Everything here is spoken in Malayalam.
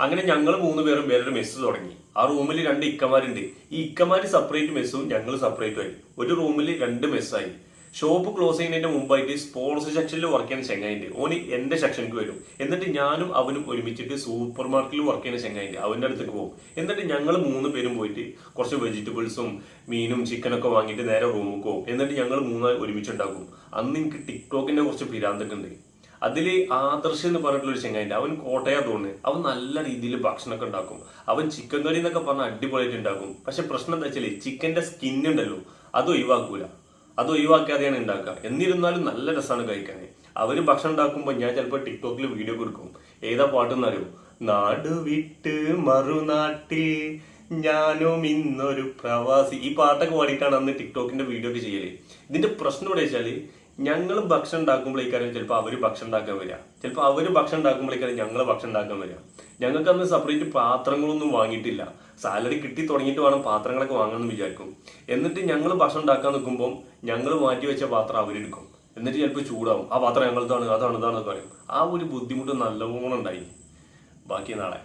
അങ്ങനെ ഞങ്ങൾ 3 പേരും വേറൊരു മെസ്സ് തുടങ്ങി. ആ റൂമിൽ 2 ഇക്കമാരുണ്ട്. ഈ ഇക്കമാര് സെപ്പറേറ്റ് മെസ്സും ഞങ്ങൾ സെപ്പറേറ്റ് ആയി. ഒരു റൂമിൽ 2 മെസ്സായി. ഷോപ്പ് ക്ലോസ് ചെയ്യുന്നതിന്റെ മുമ്പായിട്ട് സ്പോർട്സ് സെക്ഷനിൽ വർക്ക് ചെയ്യുന്ന ചെങ്ങായിണ്ട്. ഓന് എന്റെ സെക്ഷനിക്ക് വരും. എന്നിട്ട് ഞാനും അവനും ഒരുമിച്ചിട്ട് സൂപ്പർ മാർക്കറ്റിൽ വർക്ക് ചെയ്യുന്ന ചെങ്ങായിണ്ട്. അവന്റെ അടുത്തേക്ക് പോകും. എന്നിട്ട് ഞങ്ങൾ 3 പേരും പോയിട്ട് കുറച്ച് വെജിറ്റബിൾസും മീനും ചിക്കനൊക്കെ വാങ്ങിയിട്ട് നേരെ റൂമിൽ പോകും. എന്നിട്ട് ഞങ്ങൾ 3 ഒരുമിച്ചുണ്ടാക്കും. അന്ന് എനിക്ക് ടിക്ടോക്കിന്റെ കുറച്ച് പിരാന്തൊക്കെ ഉണ്ട്. അതില് ആദർശ് എന്ന് പറഞ്ഞിട്ടുള്ള ഒരു ചെങ്ങായിണ്ട്. അവൻ കോട്ടയാ തോന്നുന്നു. അവൻ നല്ല രീതിയിൽ ഭക്ഷണമൊക്കെ ഉണ്ടാക്കും. അവൻ ചിക്കൻ കറി എന്നൊക്കെ പറഞ്ഞാൽ അടിപൊളിയായിട്ട് ഉണ്ടാക്കും. പക്ഷെ പ്രശ്നം എന്താ വെച്ചാല് ചിക്കന്റെ സ്കിന്നുണ്ടല്ലോ അത് ഒഴിവാക്കൂല. അത് ഒഴിവാക്കാതെയാണ് ഉണ്ടാക്കുക. എന്നിരുന്നാലും നല്ല രസമാണ് കഴിക്കാൻ. അവര് ഭക്ഷണം ഉണ്ടാക്കുമ്പോൾ ഞാൻ ചിലപ്പോൾ ടിക്ടോക്കിൽ വീഡിയോ കൊടുക്കും. ഏതാ പാട്ടെന്ന് അറിയോ? നാട് വിട്ട് മറുനാട്ടിൽ ഞാനും ഇന്നൊരു പ്രവാസി. ഈ പാട്ടൊക്കെ പാടിയിട്ടാണ് അന്ന് ടിക്ടോക്കിന്റെ വീഡിയോ ഒക്കെ ചെയ്യല്. ഇതിന്റെ പ്രശ്നം ഇവിടെ വെച്ചാല് ഞങ്ങൾ ഭക്ഷണം ഉണ്ടാക്കുമ്പോഴേക്കാരും ചിലപ്പോൾ അവര് ഭക്ഷണം ഉണ്ടാക്കാൻ വരിക. ചിലപ്പോൾ അവര് ഭക്ഷണം ഉണ്ടാക്കുമ്പോഴേക്കാരും ഞങ്ങൾ ഭക്ഷണം ഉണ്ടാക്കാൻ വരിക. ഞങ്ങൾക്ക് അന്ന് സെപ്പറേറ്റ് പാത്രങ്ങളൊന്നും വാങ്ങിയിട്ടില്ല. സാലറി കിട്ടി തുടങ്ങിയിട്ട് വേണം പാത്രങ്ങളൊക്കെ വാങ്ങണമെന്ന് വിചാരിക്കും. എന്നിട്ട് ഞങ്ങൾ ഭക്ഷണം ഉണ്ടാക്കാൻ നിൽക്കുമ്പോൾ ഞങ്ങൾ മാറ്റി വെച്ച പാത്രം അവരെടുക്കും. എന്നിട്ട് ചിലപ്പോൾ ചൂടാവും. ആ പാത്രം ഞങ്ങളതാണ്, അതാണ് ഇതാണെന്ന് പറയും. ആ ഒരു ബുദ്ധിമുട്ട് നല്ലവണ്ണം ഉണ്ടായി. ബാക്കി നാളെ.